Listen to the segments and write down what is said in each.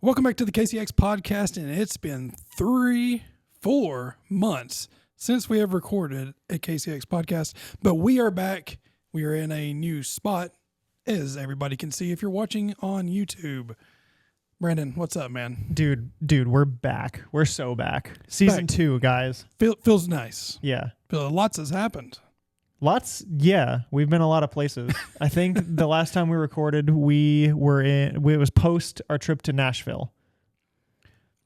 Welcome back to the KCX Podcast, and it's been 4 months since we have recorded a KCX Podcast, but we are back. We are in a new spot, as everybody can see if you're watching on YouTube. Brandon, what's up, man? Dude, we're back. We're so back. Season 2, guys. Feels nice. Yeah. Lots has happened. Lots, yeah. We've been a lot of places. I think the last time we recorded, it was post our trip to Nashville.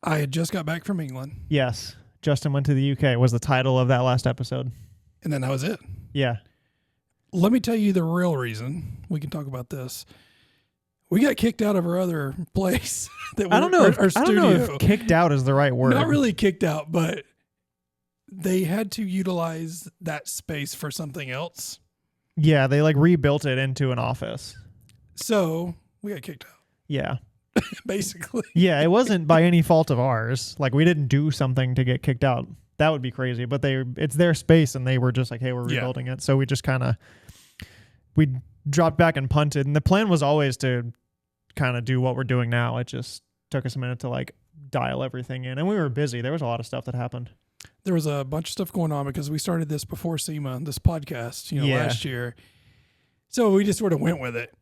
I had just got back from England. Yes. Justin went to the UK was the title of that last episode. And then that was it. Yeah. Let me tell you the real reason. We can talk about this. We got kicked out of our other place. I don't know if kicked out is the right word. Not really kicked out, but they had to utilize that space for something else. Yeah, they rebuilt it into an office. So we got kicked out. Yeah. Basically. Yeah, it wasn't by any fault of ours. We didn't do something to get kicked out. That would be crazy. But it's their space, and they were just like, hey, we're rebuilding it. So we just we dropped back and punted. And the plan was always to kind of do what we're doing now. It just took us a minute to dial everything in. And we were busy. There was a lot of stuff that happened. There was a bunch of stuff going on because we started this before SEMA, this podcast, last year. So we just sort of went with it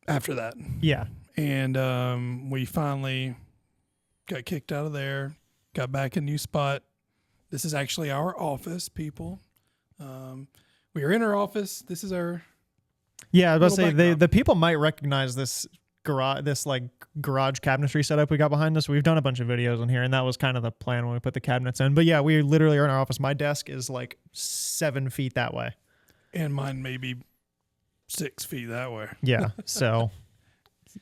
after that. Yeah. And we finally got kicked out of there, got back in a new spot. This is actually our office, people. We are in our office. This is our... Yeah, I was about to say, the people might recognize this garage cabinetry setup we got behind us. We've done a bunch of videos on here, and that was kind of the plan when we put the cabinets in. But yeah, we literally are in our office. My desk is 7 feet that way. And mine maybe 6 feet that way. Yeah, so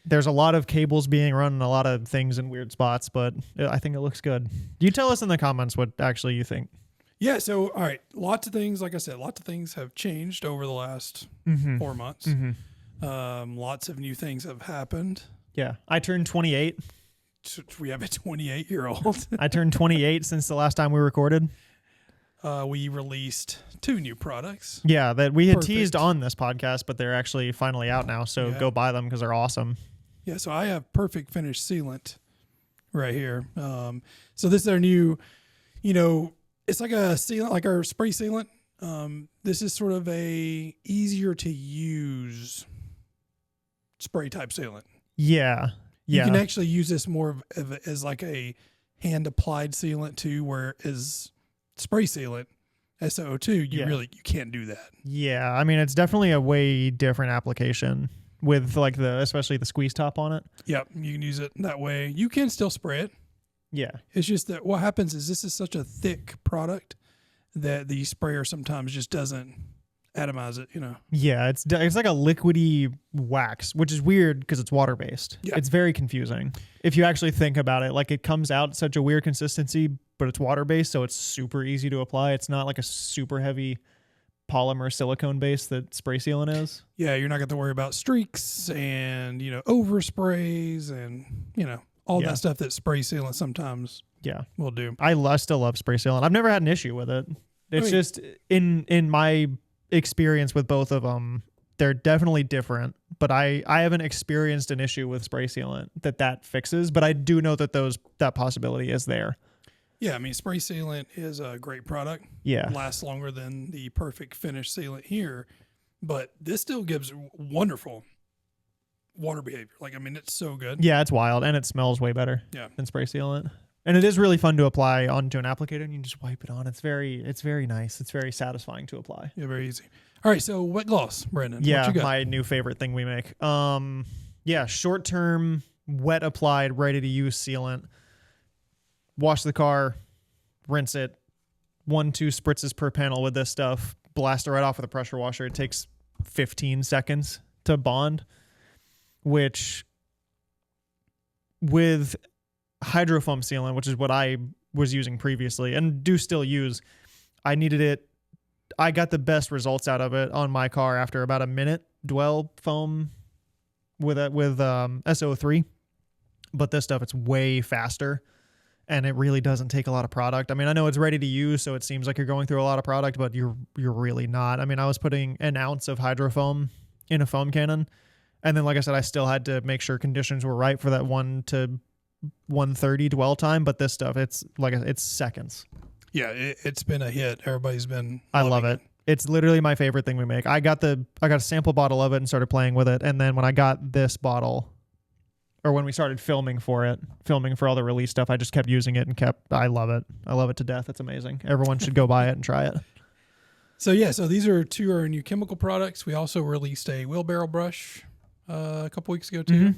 there's a lot of cables being run and a lot of things in weird spots, but I think it looks good. You tell us in the comments what actually you think. Yeah, so, all right, lots of things, like I said, lots of things have changed over the last 4 months. Mm-hmm. Lots of new things have happened. Yeah, I turned 28. We have a 28-year-old. I turned 28 since the last time we recorded. We released 2 new products. Yeah, that we had teased on this podcast, but they're actually finally out now, so go buy them because they're awesome. Yeah, so I have Perfect Finish Sealant right here. So this is our new, it's like a sealant, like our spray sealant. This is sort of a easier to use spray type sealant. Yeah. You can actually use this more as like a hand applied sealant too, whereas spray sealant, SO2, you can't do that. Yeah, I mean it's definitely a way different application with especially the squeeze top on it. Yep, you can use it that way. You can still spray it. Yeah. It's just that what happens is this is such a thick product that the sprayer sometimes just doesn't atomize it, Yeah, it's like a liquidy wax, which is weird because it's water-based. Yeah. It's very confusing. If you actually think about it, it comes out such a weird consistency, but it's water-based, so it's super easy to apply. It's not like a super heavy polymer silicone base that spray sealant is. Yeah, you're not going to worry about streaks and, oversprays and, all that stuff that spray sealant sometimes will do. I still love spray sealant. I've never had an issue with it. It's just in my experience with both of them, they're definitely different, but I haven't experienced an issue with spray sealant that fixes, but I do know that that possibility is there. Yeah, I mean, spray sealant is a great product. Yeah. It lasts longer than the Perfect Finish sealant here, but this still gives wonderful water behavior. It's so good. Yeah, it's wild, and it smells way better than spray sealant. And it is really fun to apply onto an applicator, and you can just wipe it on. It's very nice. It's very satisfying to apply. Yeah, very easy. All right, so WetGloss, Brandon. Yeah, what you got? My new favorite thing we make. Short-term, wet applied, ready-to-use sealant. Wash the car, rinse it. 1-2 spritzes per panel with this stuff. Blast it right off with a pressure washer. It takes 15 seconds to bond, which with hydrofoam sealant, which is what I was using previously and do still use, I needed it. I got the best results out of it on my car after about a minute dwell foam with SO3. But this stuff, it's way faster and it really doesn't take a lot of product. I mean, I know it's ready to use, so it seems like you're going through a lot of product, but you're really not. I mean, I was putting an ounce of hydrofoam in a foam cannon, and then, like I said, I still had to make sure conditions were right for that 1 to 130 dwell time, but this stuff, it's like it's seconds. Yeah, it's been a hit. Everybody's been. I love it. It's literally my favorite thing we make. I got a sample bottle of it and started playing with it, and then when I got this bottle, or when we started filming for all the release stuff, I just kept using it and I love it. I love it to death. It's amazing. Everyone should go buy it and try it. So these are two of our new chemical products. We also released a wheelbarrow brush a couple weeks ago too.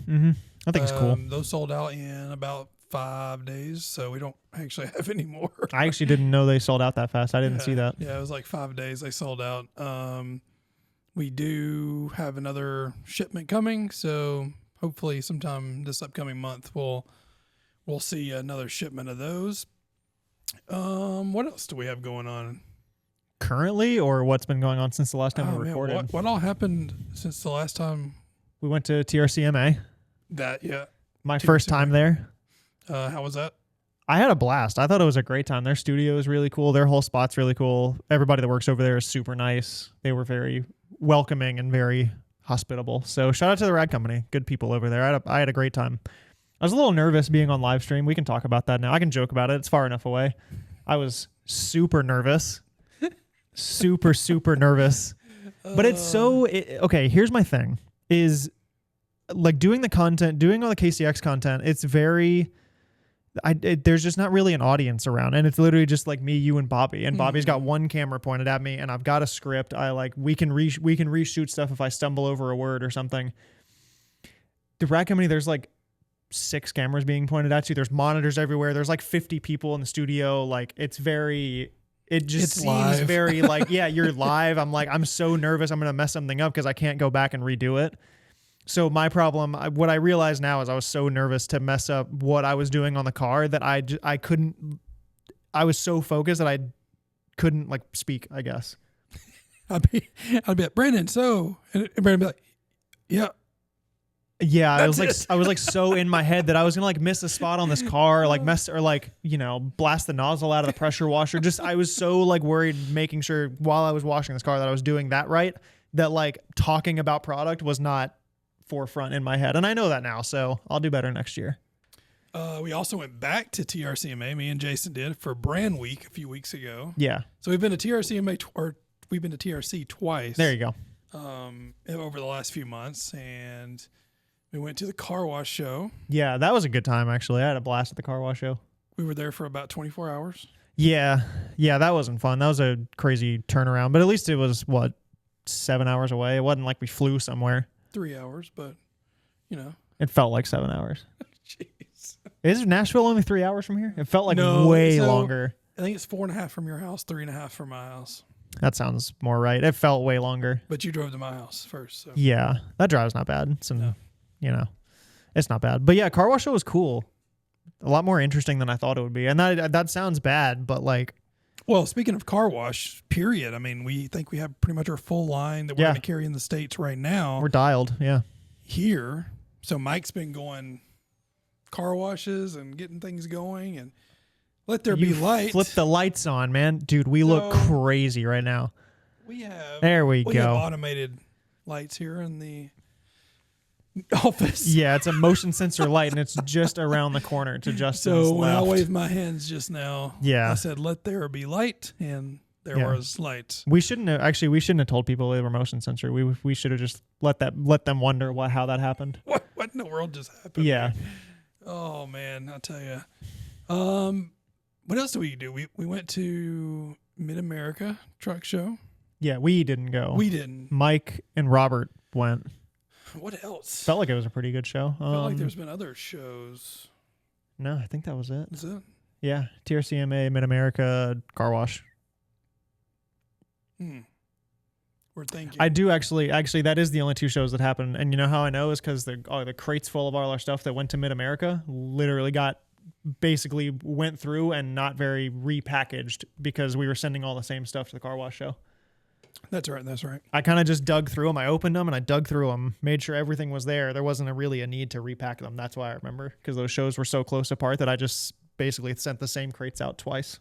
I think it's cool. Those sold out in about 5 days, so we don't actually have any more. I actually didn't know they sold out that fast. I didn't see that. Yeah, it was like 5 days they sold out. We do have another shipment coming, so hopefully sometime this upcoming month we'll see another shipment of those. What else do we have going on? Currently, or what's been going on since the last time we recorded? Man, what all happened since the last time? We went to TRCMA. My TRCMA. first time there. How was that? I had a blast. I thought it was a great time. Their studio is really cool. Their whole spot's really cool. Everybody that works over there is super nice. They were very welcoming and very hospitable. So shout out to the Rad Company. Good people over there. I had a great time. I was a little nervous being on live stream. We can talk about that now. I can joke about it. It's far enough away. I was super nervous. super nervous. But it's okay, here's my thing. Is like doing all the KCX content, it's very... there's just not really an audience around, and it's literally just like me, you, and Bobby. And Bobby's got one camera pointed at me, and I've got a script. We can reshoot stuff if I stumble over a word or something. The Rad Company, there's like 6 cameras being pointed at you. There's monitors everywhere. There's like 50 people in the studio. Like it just seems live. very like, yeah, you're live. I'm so nervous. I'm gonna mess something up because I can't go back and redo it. So my problem, what I realize now is I was so nervous to mess up what I was doing on the car that I couldn't, I was so focused that I couldn't like speak, I guess. I'd be like, Brandon, and Brandon be like, yeah. Yeah, I was like so in my head that I was gonna like miss a spot on this car, like blast the nozzle out of the pressure washer. I was so like worried making sure while I was washing this car that I was doing that right, that like talking about product was not forefront in my head, and I know that now, so I'll do better next year. We also went back to TRCMA. Me and Jason did for Brand Week a few weeks ago. Yeah. So we've been to TRCMA we've been to TRC twice. There you go. Over the last few months, and we went to the car wash show. Yeah, that was a good time actually. I had a blast at the car wash show. We were there for about 24 hours. Yeah, that wasn't fun. That was a crazy turnaround, but at least it was 7 hours away. It wasn't like we flew somewhere. 3 hours, but it felt like 7 hours. Jeez. Is Nashville only 3 hours from here? It felt like way longer. I think it's 4.5 from your house, 3.5 from my house. That sounds more right. It felt way longer. But you drove to my house first. So. Yeah, that drive's not bad. It's not bad. But yeah, car wash show was cool. A lot more interesting than I thought it would be. And that sounds bad, but like. Well, speaking of car wash, period. I mean, we think we have pretty much our full line that we're going to carry in the States right now. We're dialed, yeah. Here. So Mike's been going car washes and getting things going, and let there be light. Flip the lights on, man. Dude, we look crazy right now. We have automated lights here in the office. Yeah, it's a motion sensor light, and it's just around the corner to Justin's So when left. I waved my hands just now, I said, let there be light, and there was light. We shouldn't have told people they were motion sensor. We should have just let them wonder how that happened. What in the world just happened? Yeah. Oh man, I'll tell you. What else do we do? We went to Mid-America Truck Show. Yeah, we didn't go. We didn't. Mike and Robert went. What else? Felt like it was a pretty good show. Felt like there's been other shows. No, I think that was it. Is it? Yeah, TRCMA, Mid-America, Car Wash. We're thinking. I do actually, that is the only 2 shows that happened. And you know how I know is because the crates full of all our stuff that went to Mid-America literally basically went through and not very repackaged because we were sending all the same stuff to the car wash show. That's right. I kind of just dug through them. I opened them and I dug through them, made sure everything was there. There wasn't really a need to repack them. That's why I remember, because those shows were so close apart that I just basically sent the same crates out twice.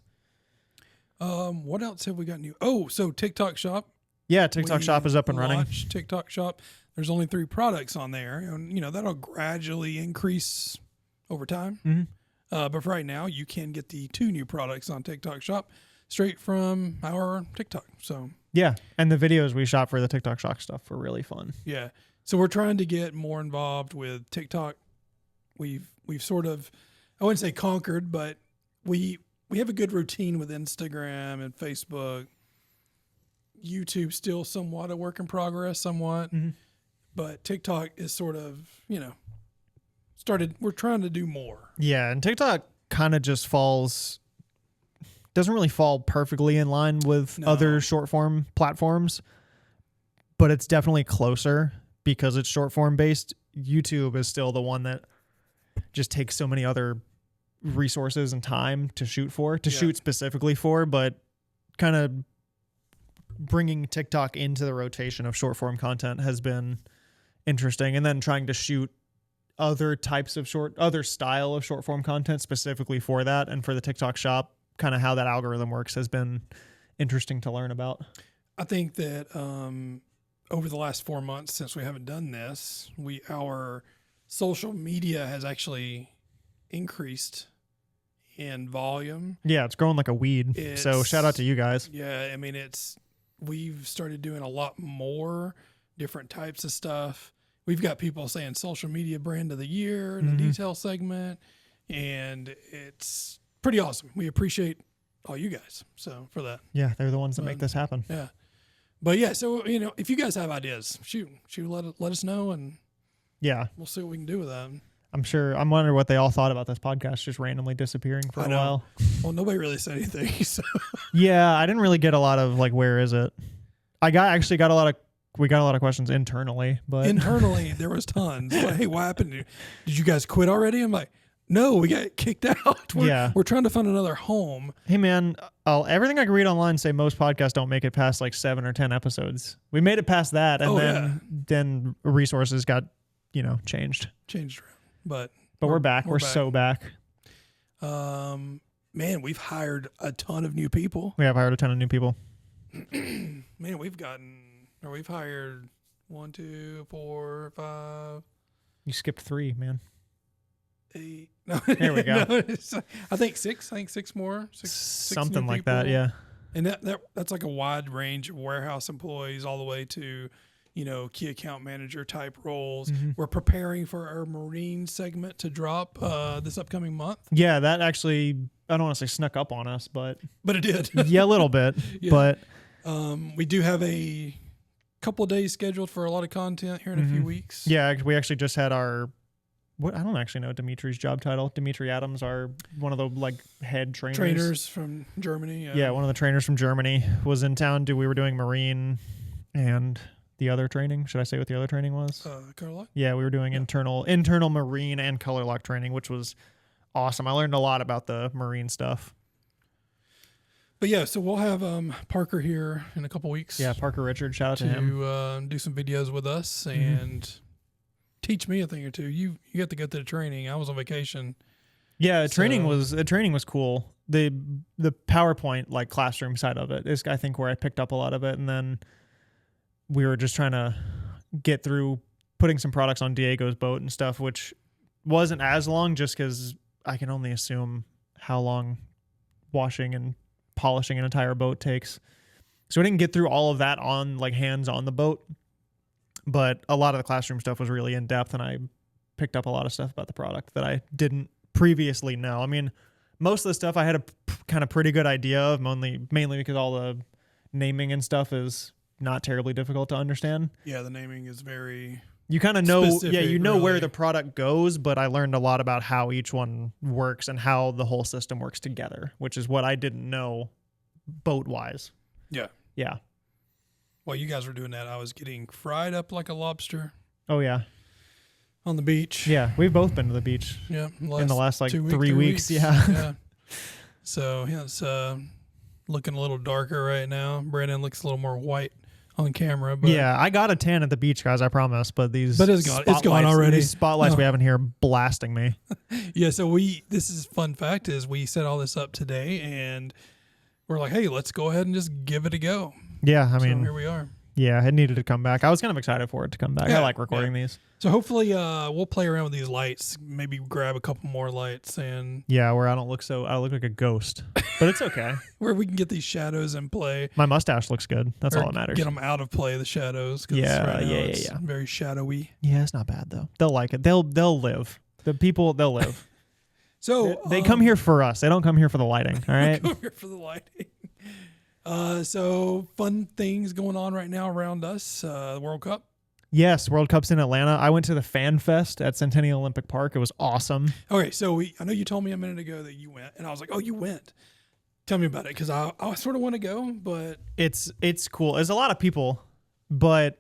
What else have we got new? Oh, so TikTok Shop. Yeah, TikTok Shop is up and running. TikTok Shop. There's only 3 products on there, and that'll gradually increase over time. Mm-hmm. But for right now, you can get the 2 new products on TikTok Shop straight from our TikTok. So Yeah, and the videos we shot for the TikTok Shop stuff were really fun. yeah, so we're trying to get more involved with TikTok. We've sort of, I wouldn't say conquered, but we have a good routine with Instagram and Facebook. YouTube still somewhat a work in progress, somewhat, but TikTok is sort of, we're trying to do more. Yeah, and TikTok kind of just doesn't really fall perfectly in line with other short form platforms, but it's definitely closer because it's short form based. YouTube is still the one that just takes so many other resources and time to shoot specifically for, but kind of bringing TikTok into the rotation of short form content has been interesting. And then trying to shoot other style of short form content specifically for that and for the TikTok Shop, kind of how that algorithm works has been interesting to learn about. I think that over the last 4 months since we haven't done this, our social media has actually increased in volume. Yeah, it's growing like a weed. So shout out to you guys. Yeah, I mean, we've started doing a lot more different types of stuff. We've got people saying social media brand of the year in the detail segment, and it's pretty awesome. We appreciate all you guys for that. Yeah, they're the ones that make this happen. Yeah. But yeah, so if you guys have ideas, shoot, let us know, and yeah, we'll see what we can do with that. I'm wondering what they all thought about this podcast just randomly disappearing for a while. Well, nobody really said anything. So. Yeah, I didn't really get a lot of where is it? We got a lot of questions internally, but internally there was tons. Like, hey, what happened? Did you guys quit already? I'm like, no, we got kicked out. We're trying to find another home. Hey man, everything I can read online say most podcasts don't make it past 7 or 10 episodes. We made it past that, and then resources got changed around. But we're back. We're so back. Man, we've hired a ton of new people. We have hired a ton of new people. Man, we've hired 1, 2, 4, 5. You skipped 3, man. 8. No, there we go. No, I think 6. I think 6 more. Six something like that. Yeah. And that's like a wide range of warehouse employees all the way to, key account manager type roles. We're preparing for our marine segment to drop this upcoming month. Yeah, that actually, I don't want to say snuck up on us, but it did. Yeah, a little bit. Yeah. But we do have a couple of days scheduled for a lot of content here in a few weeks. Yeah, we actually just had I don't actually know Dimitri's job title. Dimitri Adams, one of the head trainers. Trainers from Germany. Yeah, one of the trainers from Germany was in town. We were doing marine and the other training. Should I say what the other training was? Color lock? Yeah, we were doing internal marine and color lock training, which was awesome. I learned a lot about the marine stuff. But yeah, so we'll have Parker here in a couple weeks. Yeah, Parker Richard, shout out to him. To do some videos with us and teach me a thing or two. You got to go to the training. I was on vacation. Yeah, the training was cool. The PowerPoint classroom side of it is I think where I picked up a lot of it, and then we were just trying to get through putting some products on Diego's boat and stuff, which wasn't as long just because I can only assume how long washing and polishing an entire boat takes. So I didn't get through all of that on hands on the boat, but a lot of the classroom stuff was really in depth, and I picked up a lot of stuff about the product that I didn't previously know. I mean, most of the stuff I had a kind of pretty good idea of, mainly because all the naming and stuff is not terribly difficult to understand. Yeah, the naming is very... You kind of know, specific, know really. where the product goes, but I learned a lot about how each one works and how the whole system works together, which is what I didn't know boat-wise. Yeah. Yeah. While you guys were doing that, I was getting fried up like a lobster. Oh, yeah. On the beach. Yeah, we've both been to the beach. Yeah. In the last 3 weeks. Yeah. Yeah. So, yeah, it's looking a little darker right now. Brandon looks a little more white on camera. But yeah, I got a tan at the beach, guys, I promise. But it's gone already. These spotlights we have in here blasting me. Yeah, so this is fun fact is we set all this up today, and we're like, hey, let's go ahead and just give it a go. Yeah, I mean, here we are. Yeah, it needed to come back. I was kind of excited for it to come back. I like recording these. So hopefully we'll play around with these lights, maybe grab a couple more lights and where I don't look like a ghost. But it's okay. where we can get these shadows in play. My mustache looks good. That's all that matters. Get them out of play, the shadows. It's very shadowy. Yeah, it's not bad though. They'll like it. They'll live. The people, they'll live. So they come here for us. They don't come here for the lighting. All right. Come here for the lighting. So fun things going on right now around us. The World Cup. Yes, World Cup's in Atlanta. I went to the Fan Fest at Centennial Olympic Park. It was awesome. Okay, so I know you told me a minute ago that you went, and I was like, oh, you went. Tell me about it, because I sort of want to go, but it's cool. There's a lot of people, but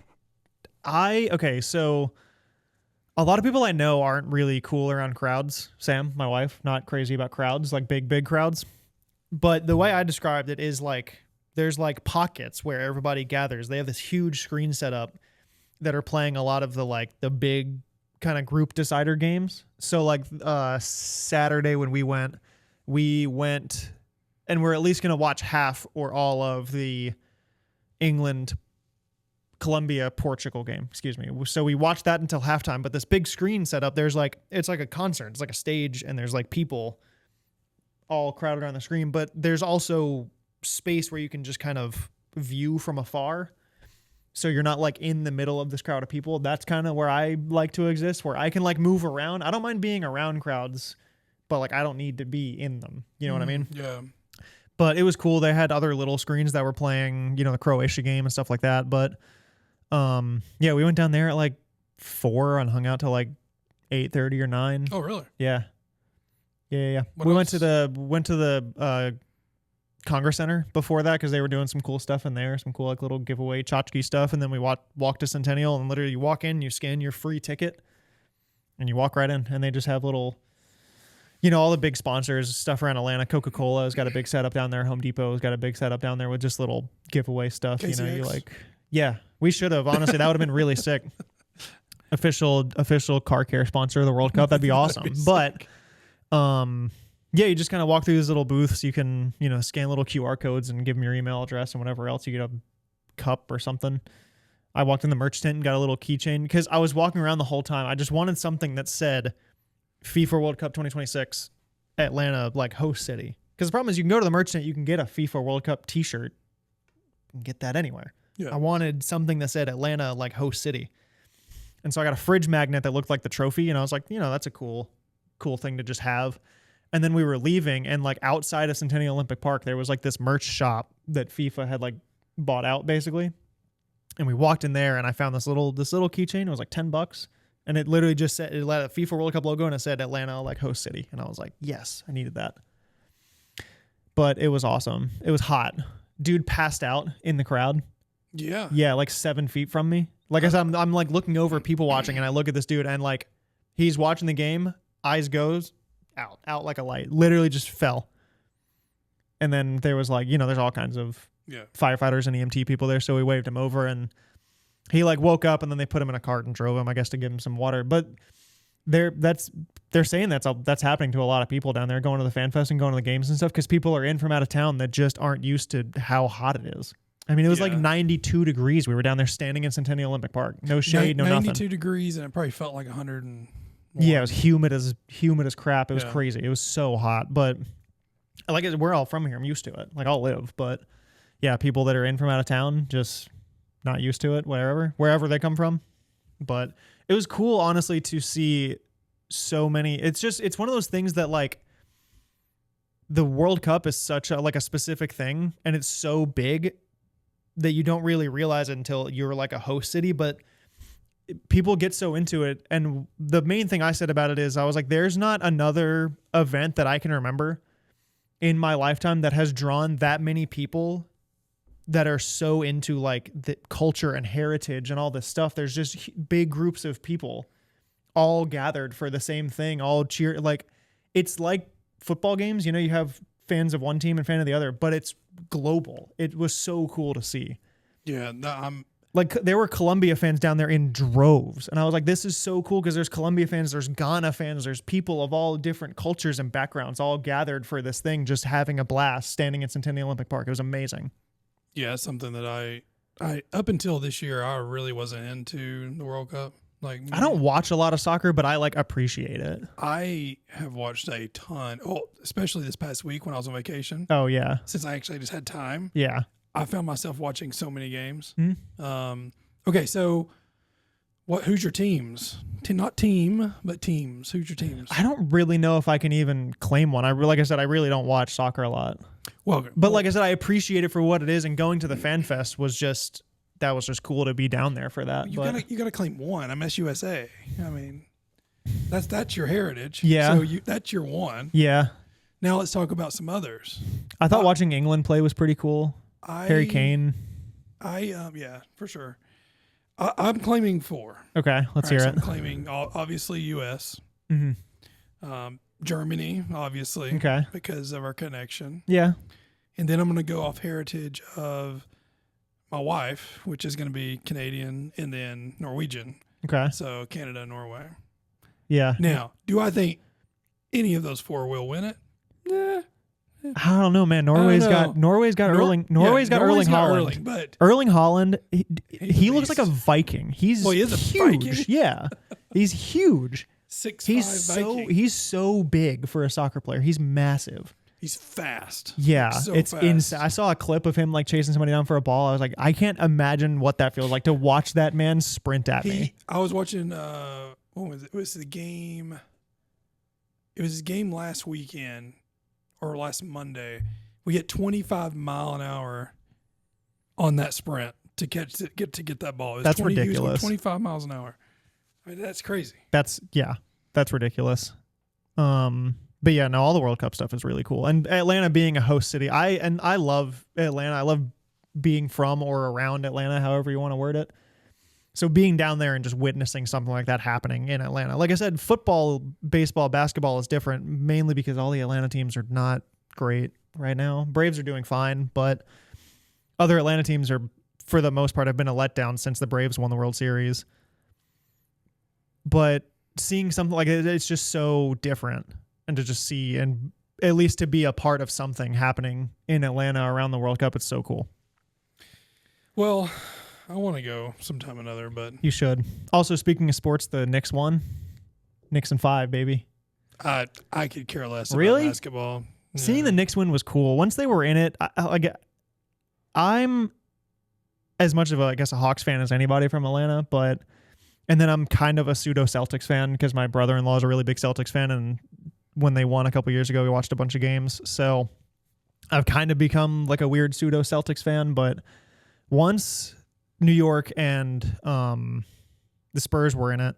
so a lot of people I know aren't really cool around crowds. Sam, my wife, not crazy about crowds, like big crowds. But the way I described it is like there's like pockets where everybody gathers. They have this huge screen set up that are playing a lot of the big kind of group decider games. So like Saturday when we went and we're at least going to watch half or all of the England Colombia Portugal game, excuse me. So we watched that until halftime, but this big screen set up, it's like a concert. It's like a stage and there's like people all crowded around the screen, but there's also space where you can just kind of view from afar. So you're not like in the middle of this crowd of people. That's kind of where I like to exist, where I can like move around. I don't mind being around crowds, but like I don't need to be in them. You know what I mean? Yeah. But it was cool. They had other little screens that were playing, the Croatia game and stuff like that. But we went down there at like 4 and hung out till like 8:30 or 9. Oh, really? Yeah. We went to the Congress Center before that because they were doing some cool stuff in there, some cool like little giveaway tchotchke stuff. And then we walked to Centennial, and literally you walk in, you scan your free ticket, and you walk right in. And they just have little, all the big sponsors, stuff around Atlanta. Coca-Cola has got a big setup down there. Home Depot has got a big setup down there with just little giveaway stuff. KCX. We should have. Honestly, that would have been really sick. Official car care sponsor of the World Cup. That'd be awesome. But you just kind of walk through these little booths. You can, scan little QR codes and give them your email address and whatever else. You get a cup or something. I walked in the merch tent and got a little keychain because I was walking around the whole time. I just wanted something that said FIFA World Cup 2026 Atlanta, like host city. Because the problem is you can go to the merch tent, you can get a FIFA World Cup t-shirt. You can get that anywhere. Yeah. I wanted something that said Atlanta, like host city. And so I got a fridge magnet that looked like the trophy. And I was like, that's a cool thing to just have. And then we were leaving, and like outside of Centennial Olympic Park, there was like this merch shop that FIFA had like bought out basically. And we walked in there, and I found this little keychain. It was like $10, and it literally just said, it had a FIFA World Cup logo, and it said Atlanta, like host city. And I was like, yes, I needed that. But it was awesome. It was hot. Dude passed out in the crowd. Yeah. Yeah, like 7 feet from me. Like I said, I'm like looking over, people watching, and I look at this dude, and like he's watching the game, eyes goes out like a light, literally just fell. And then there was like, there's all kinds of firefighters and EMT people there. So we waved him over, and he like woke up, and then they put him in a cart and drove him, I guess, to give him some water. But they're saying that's happening to a lot of people down there going to the Fan Fest and going to the games and stuff, because people are in from out of town that just aren't used to how hot it is. I mean, it was like 92 degrees. We were down there standing in Centennial Olympic Park. No shade, no 92 nothing. 92 degrees, and it probably felt like 100 and... Yeah, it was humid as crap. It was crazy. It was so hot. But like we're all from here. I'm used to it. Like I'll live. But yeah, people that are in from out of town just not used to it. Wherever they come from. But it was cool, honestly, to see so many. It's one of those things that like the World Cup is such a specific thing, and it's so big that you don't really realize it until you're like a host city. But people get so into it. And the main thing I said about it is I was like, there's not another event that I can remember in my lifetime that has drawn that many people that are so into like the culture and heritage and all this stuff. There's just big groups of people all gathered for the same thing, all cheer. Like it's like football games, you have fans of one team and fan of the other, but it's global. It was so cool to see. Yeah. Like there were Colombia fans down there in droves. And I was like, this is so cool because there's Colombia fans, there's Ghana fans, there's people of all different cultures and backgrounds all gathered for this thing, just having a blast standing in Centennial Olympic Park. It was amazing. Yeah, it's something that I up until this year, I really wasn't into the World Cup. Like, I don't watch a lot of soccer, but I like appreciate it. I have watched a ton. Oh, especially this past week when I was on vacation. Oh yeah. Since I actually just had time. Yeah. I found myself watching so many games. Mm-hmm. Okay, so who's your teams? Not team, but teams. Who's your teams? I don't really know if I can even claim one. Like I said, I really don't watch soccer a lot. But like I said, I appreciate it for what it is, and going to the Fan Fest was just cool to be down there for that. You gotta claim one. I'm SUSA. I mean, that's your heritage. Yeah. So that's your one. Yeah. Now let's talk about some others. I thought watching England play was pretty cool. Harry Kane. Yeah, for sure. I'm claiming 4. Okay, let's hear so it. I'm claiming obviously U.S. Mm-hmm. Germany, obviously. Okay. Because of our connection. Yeah. And then I'm going to go off heritage of my wife, which is going to be Canadian and then Norwegian. Okay. So Canada, Norway. Yeah. Now, do I think any of those 4 will win it? Nah. I don't know, man. Norway's got Erling Haaland. But Erling Haaland, he looks like a Viking. He is a huge. Viking. Yeah. He's huge. 6'5" Viking. He's so big for a soccer player. He's massive. He's fast. Yeah, so it's fast. insane. I saw a clip of him like chasing somebody down for a ball. I was like, I can't imagine what that feels like to watch that man sprint at me. I was watching. What was it? It was the game. It was his game last weekend or last Monday. We hit 25 mile an hour on that sprint to get that ball. It was That's 20, ridiculous. 25 miles an hour. I mean, that's crazy. That's ridiculous. But yeah, no, all the World Cup stuff is really cool. And Atlanta being a host city, I love Atlanta. I love being from or around Atlanta, however you want to word it. So being down there and just witnessing something like that happening in Atlanta. Like I said, football, baseball, basketball is different, mainly because all the Atlanta teams are not great right now. Braves are doing fine, but other Atlanta teams are, for the most part, have been a letdown since the Braves won the World Series. But seeing something like it, it's just so different. And to just see, and at least to be a part of something happening in Atlanta around the World Cup, it's so cool. Well, I want to go sometime or another, but you should. Also, speaking of sports, the Knicks won. Knicks in 5, baby. I could care less really? about basketball. Yeah. Seeing the Knicks win was cool. Once they were in it, I'm as much of a Hawks fan as anybody from Atlanta, and then I'm kind of a pseudo Celtics fan because my brother-in-law is a really big Celtics fan, and when they won a couple years ago, we watched a bunch of games. So I've kind of become like a weird pseudo Celtics fan. But once New York and the Spurs were in it,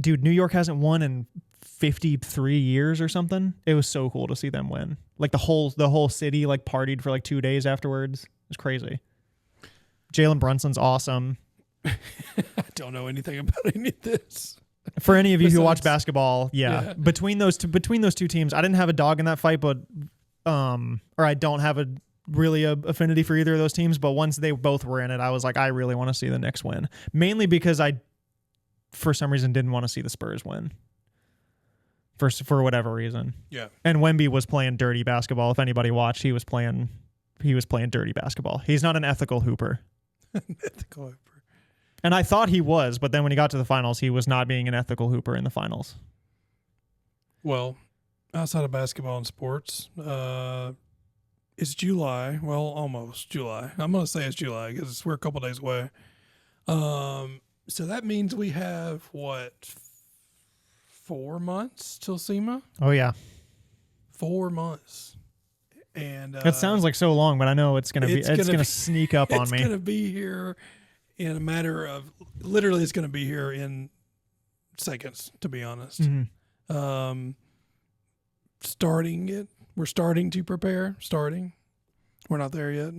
dude, New York hasn't won in 53 years or something. It was so cool to see them win. Like the whole city like partied for like 2 days afterwards. It was crazy. Jalen Brunson's awesome. I don't know anything about any of this. For any of you who watch basketball, yeah. Between those two teams, I didn't have a dog in that fight, but or I don't have a affinity for either of those teams. But once they both were in it, I was like, I really want to see the Knicks win. Mainly because I, for some reason, didn't want to see the Spurs win. For whatever reason. Yeah. And Wemby was playing dirty basketball. If anybody watched, he was playing dirty basketball. He's not an ethical hooper. Ethical hooper. And I thought he was, but then when he got to the finals, he was not being an ethical hooper in the finals. Well, outside of basketball and sports, it's July. Well, almost July. I'm going to say it's July because we're a couple days away. So that means we have, 4 months till SEMA? Oh, yeah. 4 months. And that sounds like so long, but I know it's going to sneak up on me. It's going to be here in a matter of, literally it's going to be here in seconds, to be honest. Mm-hmm. We're starting to prepare. We're not there yet.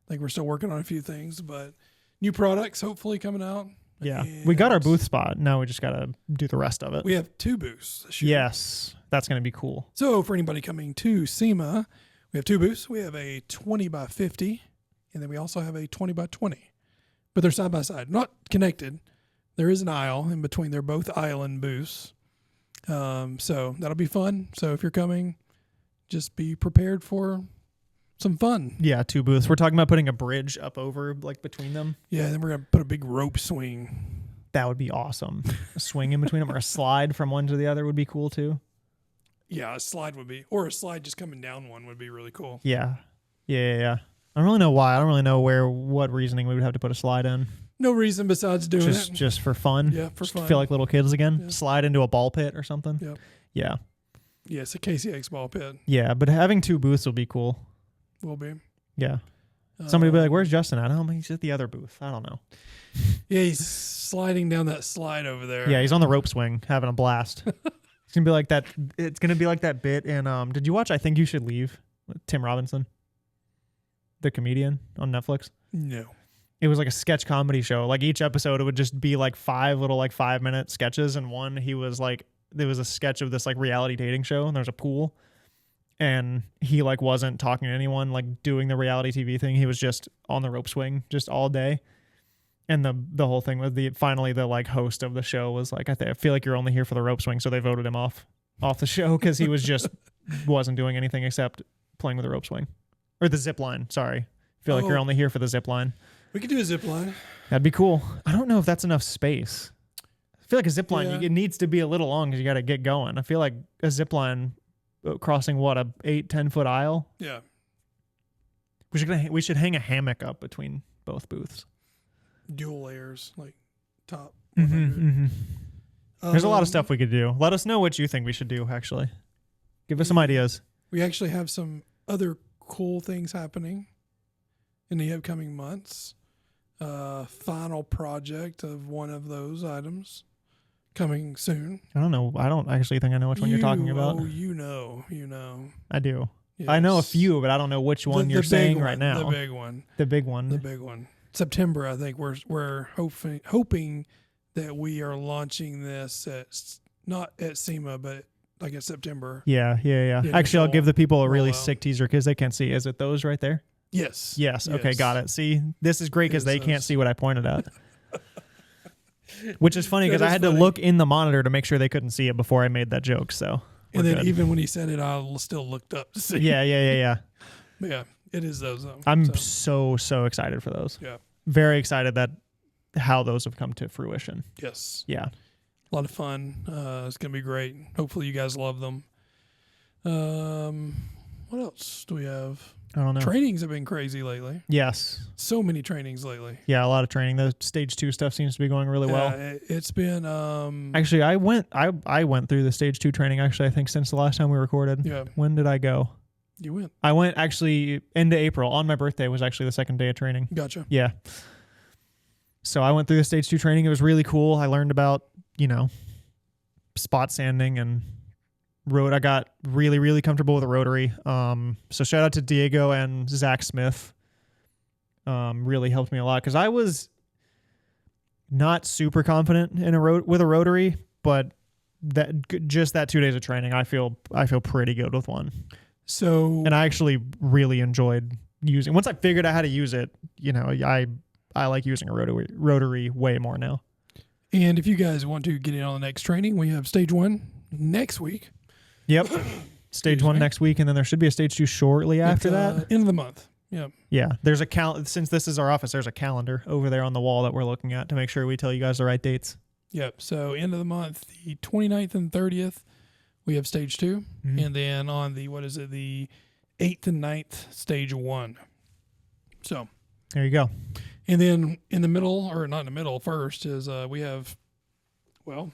Like we're still working on a few things, but new products hopefully coming out. Yeah. And we got our booth spot. Now we just got to do the rest of it. We have 2 booths this year. Yes. That's going to be cool. So for anybody coming to SEMA, we have 2 booths. We have a 20 by 50, and then we also have a 20 by 20. But they're side by side, not connected. There is an aisle in between. They're both island booths. So that'll be fun. So if you're coming, just be prepared for some fun. Yeah, 2 booths. We're talking about putting a bridge up over, like, between them. Yeah, and then we're gonna put a big rope swing. That would be awesome. A swing in between them, or a slide from one to the other would be cool too. Yeah, a slide would be, or a slide just coming down one would be really cool. Yeah. I don't really know why. I don't really know what reasoning we would have to put a slide in. No reason besides doing it. Just for fun. Yeah, for fun. Feel like little kids again. Yeah. Slide into a ball pit or something. Yep. Yeah. Yeah, it's a KCX ball pit. Yeah, but having 2 booths will be cool. Will be. Yeah. Somebody will be like, "Where's Justin at?" He's at the other booth. I don't know. Yeah, he's sliding down that slide over there. Yeah, he's on the rope swing, having a blast. It's gonna be like that. It's gonna be like that bit in. Did you watch I Think You Should Leave? With Tim Robinson, the comedian on Netflix. No. It was like a sketch comedy show. Like each episode, it would just be like 5 little 5-minute sketches, and one he was like, there was a sketch of this like reality dating show, and there's a pool, and he like wasn't talking to anyone, like doing the reality TV thing. He was just on the rope swing just all day. And the whole thing was finally the like host of the show was like, I feel like you're only here for the rope swing, so they voted him off the show because he was just wasn't doing anything except playing with the rope swing or the zip line. Sorry, feel like you're only here for the zip line. We could do a zip line. That'd be cool. I don't know if that's enough space. I feel like a zip line it needs to be a little long because you got to get going. I feel like a zip line crossing a 8-10 foot aisle. Yeah, we should hang a hammock up between both booths. Dual layers, like top. There's a lot of stuff we could do. Let us know what you think we should do, actually. Give us some ideas. We actually have some other cool things happening in the upcoming months. Final project of one of those items coming soon. I don't know. I don't actually think I know which one you're talking about. Oh, you know. I do. Yes. I know a few, but I don't know which one you're saying right now. The big one. The big one. The big one. September, I think we're hoping that we are launching this not at SEMA, but like in September. Yeah. Actually, I'll give the people a really sick teaser because they can't see. Is it those right there? Yes. Okay, got it. See, this is great because they can't see what I pointed at. Which is funny because I had to look in the monitor to make sure they couldn't see it before I made that joke. So, and then even when he said it, I still looked up to see. Yeah. But yeah, it is those. I'm so excited for those. Yeah. Very excited that how those have come to fruition. Yes. Yeah. A lot of fun. It's going to be great. Hopefully you guys love them. What else do we have? I don't know. Trainings have been crazy lately. Yes. So many trainings lately. Yeah, a lot of training. The stage 2 stuff seems to be going really well. It's been actually I went through the stage 2 training actually I think since the last time we recorded. Yeah. When did I go? You went. I went actually into April. On my birthday was actually the second day of training. Gotcha. Yeah. So I went through the stage 2 training. It was really cool. I learned about, spot sanding and I got really, really comfortable with a rotary. So shout out to Diego and Zach Smith. Really helped me a lot because I was not super confident with a rotary, but that 2 days of training, I feel pretty good with one. So, and I actually really enjoyed using. Once I figured out how to use it, I like using a rotary way more now. And if you guys want to get in on the next training, we have stage 1 next week. Yep. Stage 1 next week, and then there should be a stage 2 shortly after that. End of the month. Yep. Yeah. There's since this is our office, there's a calendar over there on the wall that we're looking at to make sure we tell you guys the right dates. Yep. So end of the month, the 29th and 30th, we have stage 2. Mm-hmm. And then on the 8th and 9th, stage 1. So there you go. And then in the middle, or not in the middle, first is we have, the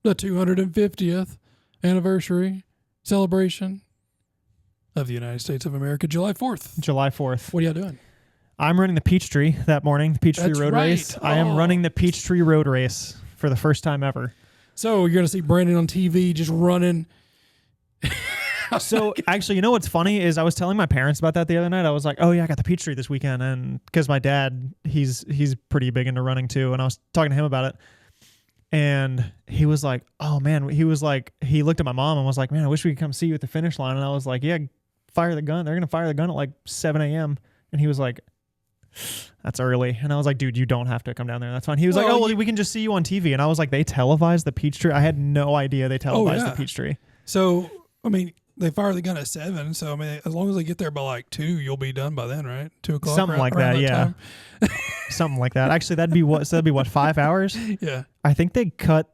250th anniversary celebration of the United States of America, July 4th. July 4th. What are y'all doing? I'm running the Peachtree that morning, the Peachtree Road Race. I am running the Peachtree Road Race for the first time ever. So you're going to see Brandon on TV just running. So actually, what's funny is I was telling my parents about that the other night. I was like, "Oh yeah, I got the Peachtree this weekend," and because my dad, he's pretty big into running too, and I was talking to him about it, and he was like, "Oh man," he looked at my mom and was like, "Man, I wish we could come see you at the finish line," and I was like, "Yeah, fire the gun. They're gonna fire the gun at like 7 a.m." And he was like, "That's early," and I was like, "Dude, you don't have to come down there. That's fine." He was like, "Oh, well, we can just see you on TV," and I was like, "They televised the Peachtree? I had no idea they televised the Peachtree." So I mean, they fire the gun at 7. So I mean, as long as they get there by like 2, you'll be done by then, right? 2 o'clock. Something like that. Yeah. Something like that. Actually, that'd be what 5 hours? Yeah. I think they cut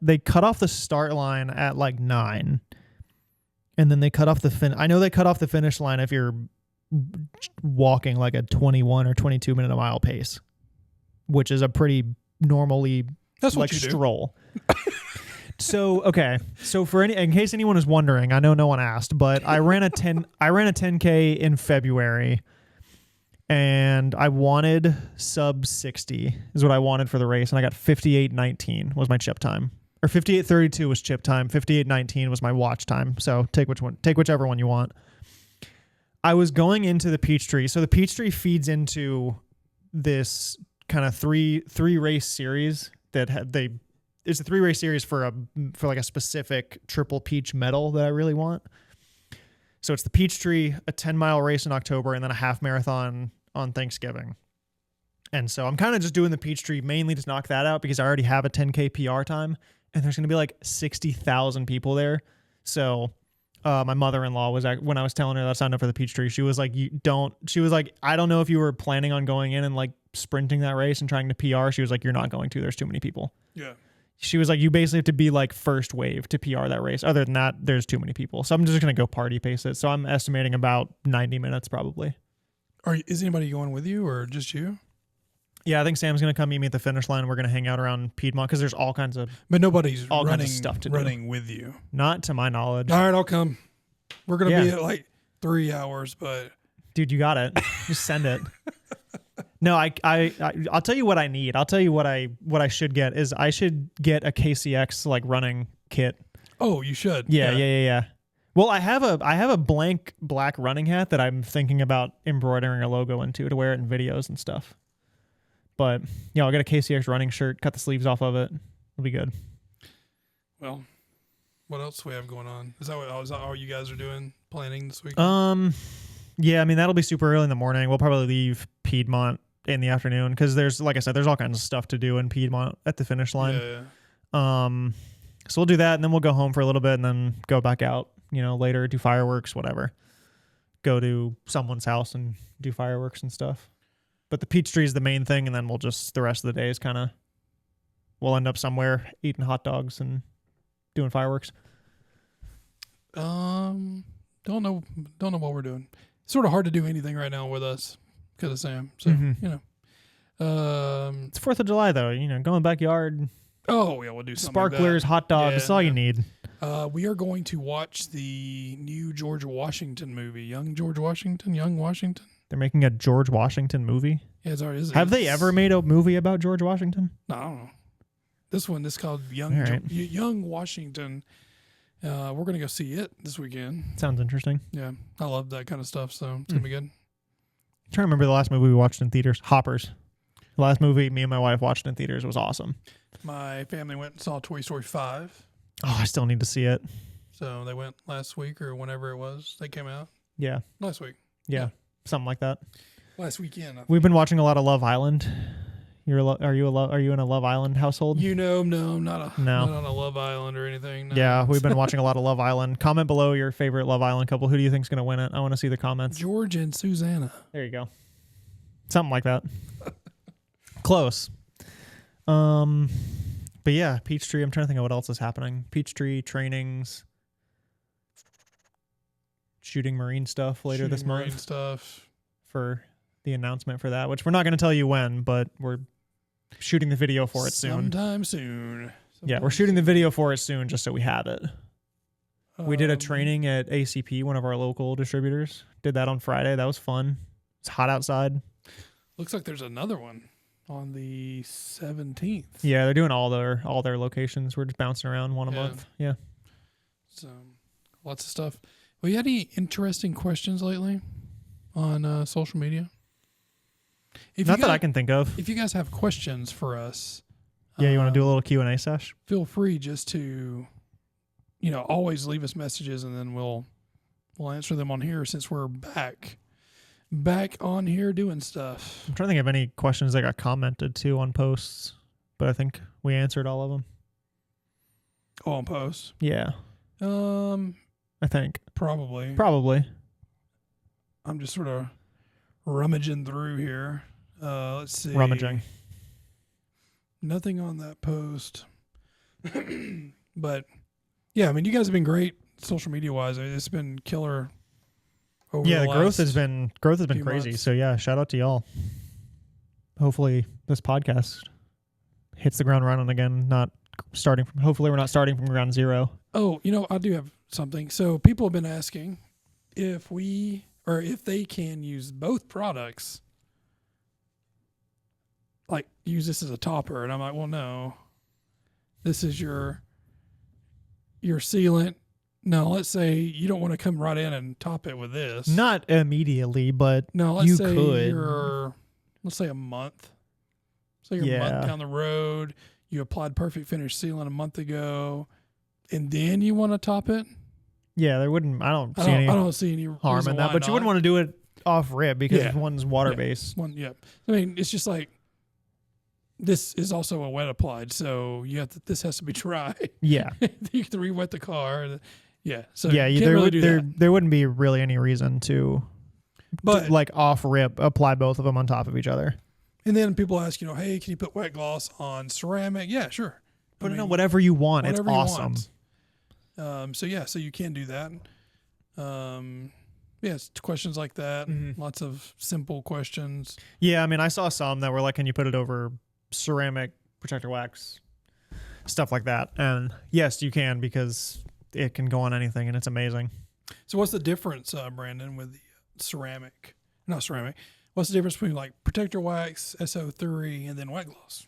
off the start line at like 9, and then they cut off I know they cut off the finish line if you're walking like a 21 or 22 minute a mile pace, which is a pretty normally That's like what you stroll. So okay, so in case anyone is wondering, I know no one asked, but I ran a 10K in February, and I wanted sub 60 is what I wanted for the race, and I got 58:19 was my chip time, or 58:32 was chip time, 58:19 was my watch time. So take whichever one you want. I was going into the Peachtree, so the Peachtree feeds into this kind of three race series that it's a 3-race series for like a specific triple peach medal that I really want. So it's the Peachtree, a 10-mile race in October, and then a half marathon on Thanksgiving. And so I'm kind of just doing the Peachtree mainly to knock that out because I already have a 10K PR time, and there's going to be like 60,000 people there. So my mother-in-law was, when I was telling her that I signed up for the Peachtree, she was like, I don't know if you were planning on going in and like sprinting that race and trying to PR. She was like, you're not going to. There's too many people. Yeah. She was like, you basically have to be like first wave to PR that race. Other than that, there's too many people. So I'm just going to go party pace it. So I'm estimating about 90 minutes probably. Is anybody going with you or just you? Yeah, I think Sam's going to come meet me at the finish line. We're going to hang out around Piedmont because there's all kinds of But nobody's kinds of stuff to running with you. Not to my knowledge. All right, I'll come. We're going to be at like 3 hours, but... Dude, you got it. Just send it. No, I'll tell you what I need. I'll tell you what I should get is I should get a KCX like running kit. Oh, you should. Yeah. Well, I have a blank black running hat that I'm thinking about embroidering a logo into to wear it in videos and stuff. But yeah, I'll get a KCX running shirt, cut the sleeves off of it. It'll be good. Well, what else do we have going on? Is that all you guys are doing, planning this week? Yeah, I mean, that'll be super early in the morning. We'll probably leave Piedmont in the afternoon because there's, like I said, there's all kinds of stuff to do in Piedmont at the finish line. Yeah. So we'll do that, and then we'll go home for a little bit and then go back out, later, do fireworks, whatever. Go to someone's house and do fireworks and stuff. But the Peachtree is the main thing, and then we'll just, the rest of the day is we'll end up somewhere eating hot dogs and doing fireworks. Don't know what we're doing. It's sort of hard to do anything right now with us because of Sam. So, it's 4th of July though, go in the backyard. Oh yeah, we'll do something sparklers, like hot dogs. That's all you need. We are going to watch the new George Washington movie, Young Washington. They're making a George Washington movie. Yeah, it's already. Have they ever made a movie about George Washington? No, I don't know. This is called Young Washington. We're going to go see it this weekend. Sounds interesting. Yeah, I love that kind of stuff, so it's going to be good. I'm trying to remember the last movie we watched in theaters. Hoppers. The last movie me and my wife watched in theaters was awesome. My family went and saw Toy Story 5. Oh, I still need to see it. So they went last week or whenever it was they came out. Yeah. Last week. Yeah. Something like that. Last weekend. We've been watching a lot of Love Island. Are you in a Love Island household? No, I'm not on a Love Island or anything. No. Yeah, we've been watching a lot of Love Island. Comment below your favorite Love Island couple. Who do you think's going to win it? I want to see the comments. George and Susanna. There you go. Something like that. Close. But yeah, Peachtree. I'm trying to think of what else is happening. Peachtree trainings, shooting marine stuff later this month. Marine stuff for the announcement for that, which we're not going to tell you when, but we're shooting the video for it soon. Sometime soon. Yeah, we're shooting the video for it soon just so we have it. We did a training at ACP, one of our local distributors. Did that on Friday. That was fun. It's hot outside. Looks like there's another one on the 17th. Yeah, they're doing all their locations. We're just bouncing around one a month. Yeah. So lots of stuff. Well, you had any interesting questions lately on social media? Not that I can think of. If you guys have questions for us, yeah, you want to do a little Q&A sesh? Feel free just to, always leave us messages, and then we'll answer them on here since we're back on here doing stuff. I'm trying to think of any questions that got commented to on posts, but I think we answered all of them. Oh, on posts? Yeah. I think. Probably. I'm just sort of rummaging through here. Let's see. Rummaging. Nothing on that post. But, yeah, I mean, you guys have been great social media-wise. It's been killer over Yeah, the the growth has last been few crazy. months. So, yeah, shout out to y'all. Hopefully this podcast hits the ground running again, hopefully we're not starting from ground zero. Oh, I do have something. So people have been asking if they can use both products, like use this as a topper. And I'm like, well, no, this is your sealant. No, let's say you don't want to come right in and top it with this. Not immediately, but No, let's you say could. let's say a month. So you're a month down the road. You applied Perfect Finish sealant a month ago, and then you want to top it. Yeah, I don't see any harm reason in that, why but you wouldn't not. want to do it off rip because one's water based. I mean, it's just like this is also a wet applied, so this has to be dry. Yeah. You have to re-wet the car. Yeah. So yeah, you can't really do that. there wouldn't be really any reason to like off rip apply both of them on top of each other. And then people ask, hey, can you put wet gloss on ceramic? Yeah, sure. Put it on whatever you want. It's awesome. So you can do that. It's questions like that. Mm-hmm. Lots of simple questions. Yeah, I mean, I saw some that were like, can you put it over ceramic protector wax, stuff like that. And yes, you can, because it can go on anything and it's amazing. So what's the difference, Brandon, with the not ceramic? What's the difference between like protector wax, SO3, and then wet gloss?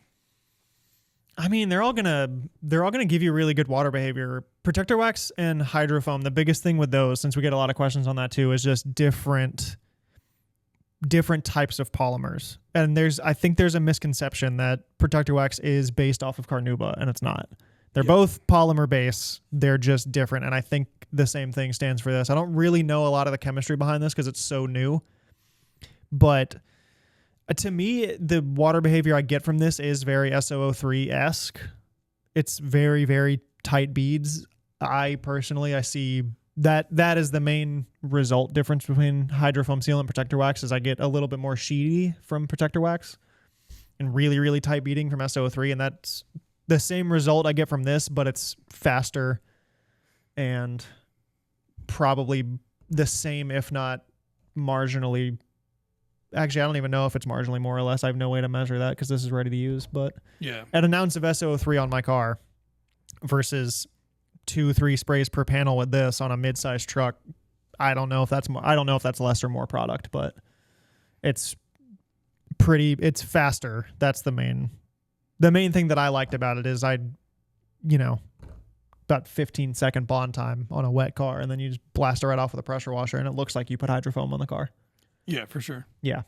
I mean, they're all gonna give you really good water behavior. Protector wax and hydrofoam, the biggest thing with those, since we get a lot of questions on that too, is just different types of polymers. And I think there's a misconception that protector wax is based off of carnauba, and it's not. They're both polymer based. They're just different. And I think the same thing stands for this. I don't really know a lot of the chemistry behind this because it's so new. But to me, the water behavior I get from this is very SO3-esque. It's very, very tight beads. I see that is the main result difference between hydrofoam sealant and protector wax is I get a little bit more sheety from protector wax and really, really tight beading from SO3. And that's the same result I get from this, but it's faster and probably the same, if not marginally. Actually, I don't even know if it's marginally more or less. I have no way to measure that because this is ready to use. But at an ounce of SO3 on my car versus 2-3 sprays per panel with this on a mid-sized truck, I don't know if that's less or more product, but it's faster. That's the main thing that I liked about it is about 15-second bond time on a wet car, and then you just blast it right off with a pressure washer, and it looks like you put hydrofoam on the car. Yeah, for sure. Yeah.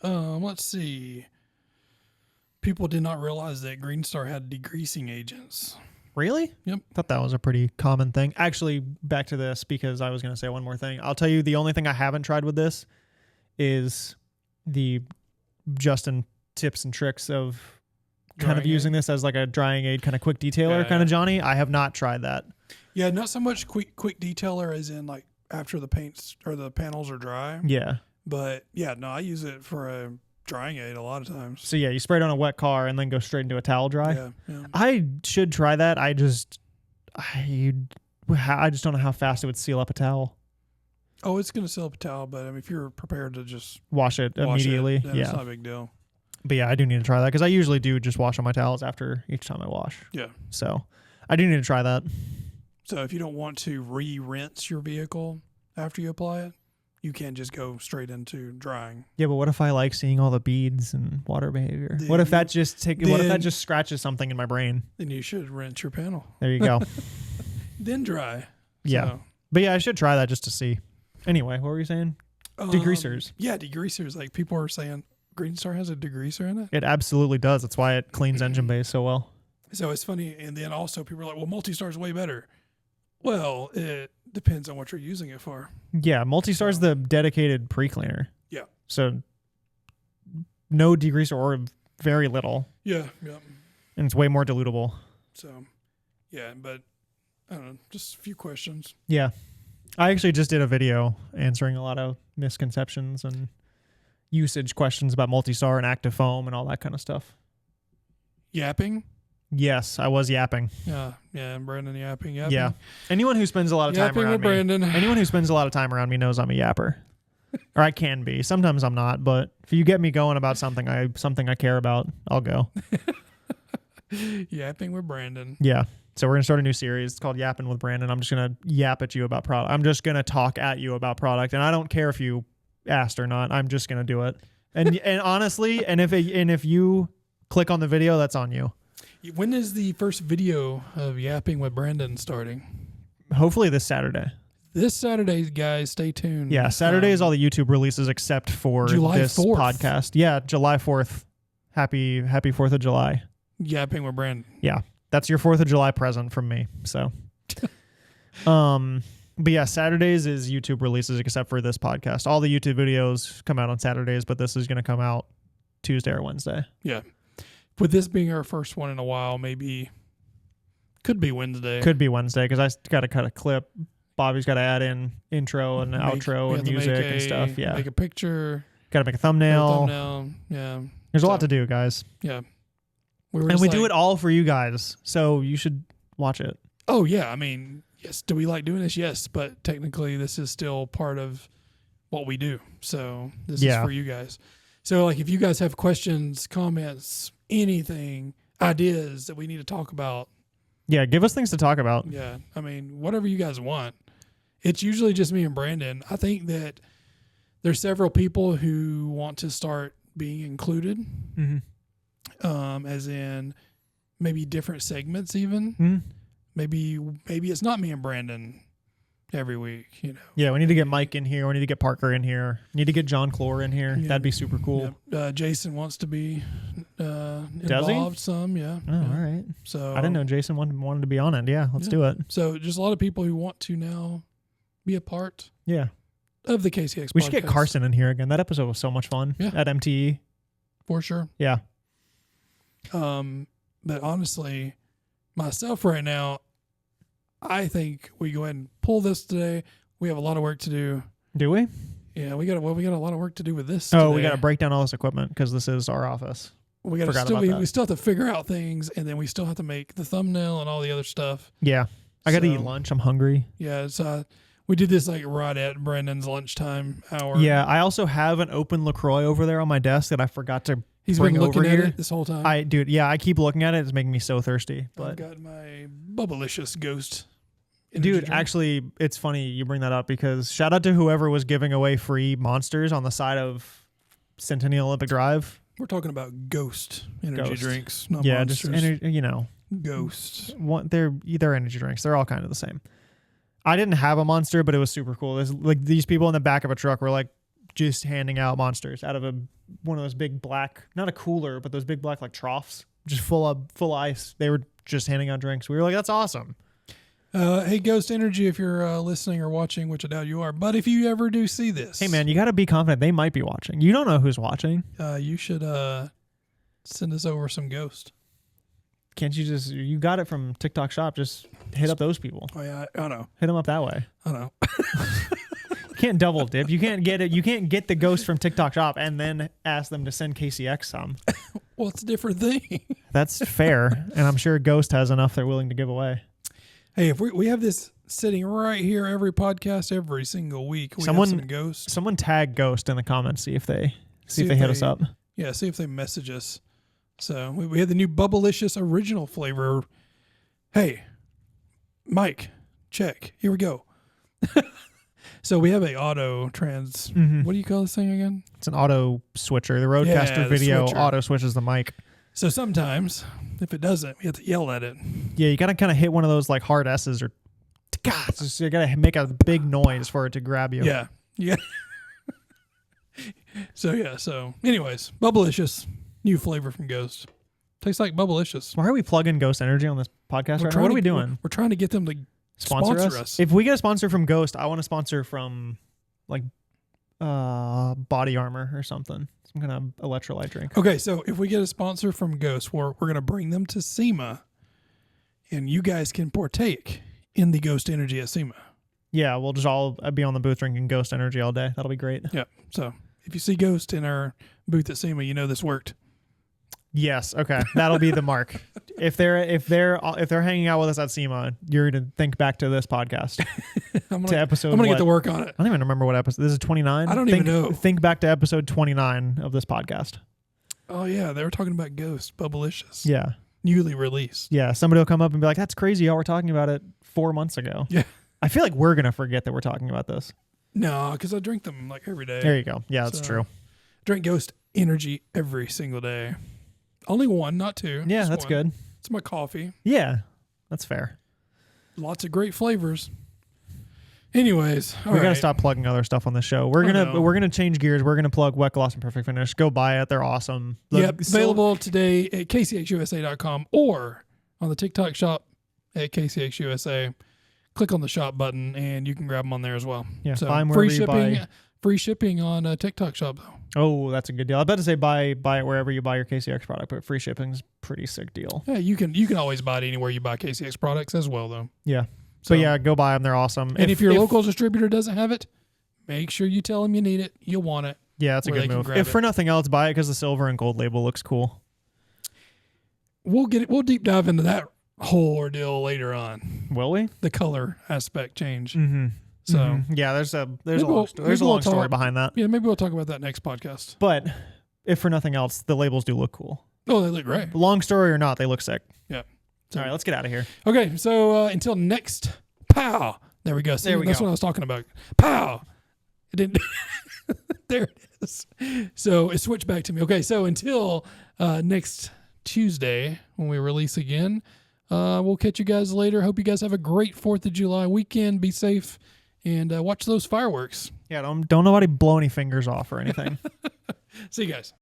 Let's see. People did not realize that Green Star had degreasing agents. Really? Yep. Thought that was a pretty common thing. Actually, back to this because I was going to say one more thing. I'll tell you the only thing I haven't tried with this is the Justin tips and tricks of kind of using this as like a drying aid, kind of quick detailer kind of Johnny. I have not tried that. Yeah, not so much quick detailer as in like after the paints or the panels are dry. Yeah. But I use it for a drying aid a lot of times. So yeah, you spray it on a wet car and then go straight into a towel dry. Yeah. I should try that. I just don't know how fast it would seal up a towel. Oh, it's going to seal up a towel, but I mean, if you're prepared to just wash it immediately, it's not a big deal. But yeah, I do need to try that because I usually do just wash on my towels after each time I wash. Yeah. So I do need to try that. So if you don't want to re-rinse your vehicle after you apply it, you can just go straight into drying. Yeah, but what if I like seeing all the beads and water behavior? What if that just scratches something in my brain? Then you should rinse your panel. There you go. Then dry. Yeah. So. But yeah, I should try that just to see. Anyway, what were you saying? Degreasers. Yeah, degreasers. Like people are saying Green Star has a degreaser in it. It absolutely does. That's why it cleans engine bays so well. So it's funny. And then also people are like, well, Multistar is way better. Well, it depends on what you're using it for. Yeah, Multistar is the dedicated pre-cleaner. Yeah. So no degreaser or very little. Yeah. And it's way more dilutable. So, yeah, but I don't know, just a few questions. Yeah. I actually just did a video answering a lot of misconceptions and usage questions about multi-star and active foam and all that kind of stuff. Yapping? Yes, I was yapping. Yeah, Brandon yapping. Yeah. Anyone who spends a lot of time around me, anyone who spends a lot of time around me knows I'm a yapper. Or I can be. Sometimes I'm not, but if you get me going about something I care about, I'll go. Yapping with Brandon. Yeah. So we're going to start a new series. It's called Yapping with Brandon. I'm just going to yap at you about product. I'm just going to talk at you about product. And I don't care if you asked or not. I'm just going to do it. And honestly, and if you click on the video, that's on you. When is the first video of Yapping with Brandon starting? Hopefully this Saturday. This Saturday, guys, stay tuned. Yeah, Saturday is all the YouTube releases except for July this 4th. podcast. Yeah, July 4th. Happy 4th of July. Yapping with Brandon. Yeah, that's your 4th of July present from me. So, but yeah, Saturdays is YouTube releases except for this podcast. All the YouTube videos come out on Saturdays, but this is going to come out Tuesday or Wednesday. Yeah. With this being our first one in a while, could be Wednesday. Could be Wednesday because I got to cut a clip. Bobby's got to add in intro and outro and music and stuff. Yeah. Make a picture. Got to make a thumbnail. Yeah. There's a lot to do, guys. Yeah. We do it all for you guys, so you should watch it. Oh, yeah. I mean, yes. Do we like doing this? Yes. But technically, this is still part of what we do. So this is for you guys. So, like, if you guys have questions, comments, anything, ideas that we need to talk about. Yeah, give us things to talk about. Yeah. I mean, whatever you guys want. It's usually just me and Brandon. I think that there's several people who want to start being included, as in maybe different segments even. Mm-hmm. Maybe it's not me and Brandon every week, Yeah, we need to get Mike in here. We need to get Parker in here. We need to get John Clore in here. Yeah. That'd be super cool. Yeah. Jason wants to be involved. Does he? Some, yeah. Oh, all right. So I didn't know Jason wanted to be on it. Yeah, let's do it. So just a lot of people who want to now be a part of the KCX We podcast. should get Carson in here again. That episode was so much fun at MTE. For sure. Yeah. But honestly, myself right now, I think we go ahead and pull this today. We have a lot of work to do. Do we? Yeah, we got a lot of work to do with this. Oh, today. we got to break down all this equipment because this is our office. We still have to figure out things, and then we still have to make the thumbnail and all the other stuff. Yeah, I got to eat lunch. I'm hungry. Yeah, so we did this like right at Brandon's lunchtime hour. Yeah, I also have an open LaCroix over there on my desk that I forgot to. He's bring been looking over at here it this whole time. I keep looking at it. It's making me so thirsty. But I've got my Bubblicious Ghost. Dude, actually, it's funny you bring that up because shout out to whoever was giving away free monsters on the side of Centennial Olympic Drive. We're talking about Ghost energy drinks, not monsters. Just Ghost. They're energy drinks. They're all kind of the same. I didn't have a monster, but it was super cool. There's like these people in the back of a truck were like just handing out monsters out of one of those big black, not a cooler, but those big black like troughs, just full ice. They were just handing out drinks. We were like, that's awesome. Hey, Ghost Energy, if you're listening or watching, which I doubt you are, but if you ever do see this. Hey, man, you got to be confident. They might be watching. You don't know who's watching. You should send us over some Ghost. Can't you you got it from TikTok Shop. Just hit up those people. Oh, yeah, I know. Hit them up that way. I know. You can't double dip. You can't get it. You can't get the Ghost from TikTok Shop and then ask them to send KCX some. Well, it's a different thing. That's fair. And I'm sure Ghost has enough they're willing to give away. Hey, if we have this sitting right here every podcast, every single week, we have some Ghost. Someone tag Ghost in the comments, see if they hit us up. Yeah, see if they message us. So we had the new Bubblicious original flavor. Hey, Mike, check. Here we go. So we have a auto trans. Mm-hmm. What do you call this thing again? It's an auto switcher. The Roadcaster Video auto switches the mic. So sometimes, if it doesn't, we have to yell at it. Yeah, you got to kind of hit one of those like hard S's or you got to make a big noise for it to grab you. Yeah. Yeah. So anyways, Bubblicious, new flavor from Ghost. Tastes like Bubblicious. Why are we plugging Ghost Energy on this podcast right now? What are we doing? We're trying to get them to sponsor us. If we get a sponsor from Ghost, I want a sponsor from like Body Armor or something. Some kind of electrolyte drink. Okay, so if we get a sponsor from Ghost, we're going to bring them to SEMA, and you guys can partake in the Ghost Energy at SEMA. Yeah, we'll just all be on the booth drinking Ghost Energy all day. That'll be great. Yep. So if you see Ghost in our booth at SEMA, you know this worked. Yes. Okay. That'll be the mark. If they're hanging out with us at SEMA, you're gonna think back to this podcast. I'm to episode. gonna what? get to work on it. I don't even remember what episode. This is 29. I don't even know. Think back to episode 29 of this podcast. Oh yeah, they were talking about Ghost, Bubblicious. Yeah. Newly released. Yeah. Somebody will come up and be like, "That's crazy. How we're talking about it 4 months ago." Yeah. I feel like we're gonna forget that we're talking about this. No, because I drink them like every day. There you go. Yeah, that's true. Drink Ghost Energy every single day. Only one, not two. Yeah, just that's one. good. It's my coffee. Yeah, that's fair. Lots of great flavors. Anyways, we gotta stop plugging other stuff on the show. We're gonna change gears. We're gonna plug WetGloss and Perfect Finish. Go buy it. They're awesome. Yep, available today at kcxusa.com or on the TikTok shop at KCX USA. Click on the shop button and you can grab them on there as well. Yeah, so buy them free wherever you shipping. buy. Free shipping on TikTok shop though. Oh, that's a good deal. I was about to say buy it wherever you buy your KCX product, but free shipping's pretty sick deal. Yeah, you can always buy it anywhere you buy KCX products as well though. Yeah. So, but yeah, go buy them. They're awesome. And if your local distributor doesn't have it, make sure you tell them you need it. You'll want it. Yeah, that's a good move. If for nothing else, buy it because the silver and gold label looks cool. We'll deep dive into that whole ordeal later on. Will we? The color aspect change. Mm-hmm. So yeah, there's a long story behind that. Yeah, maybe we'll talk about that next podcast. But if for nothing else, the labels do look cool. Oh, they look great. Long story or not, they look sick. Yeah. All right, let's get out of here. Okay, so until next, pow. There we go. See, that's what I was talking about. Pow. It didn't. There it is. So it switched back to me. Okay, so until next Tuesday when we release again, we'll catch you guys later. Hope you guys have a great 4th of July weekend. Be safe and watch those fireworks. Yeah, don't nobody blow any fingers off or anything. See you guys.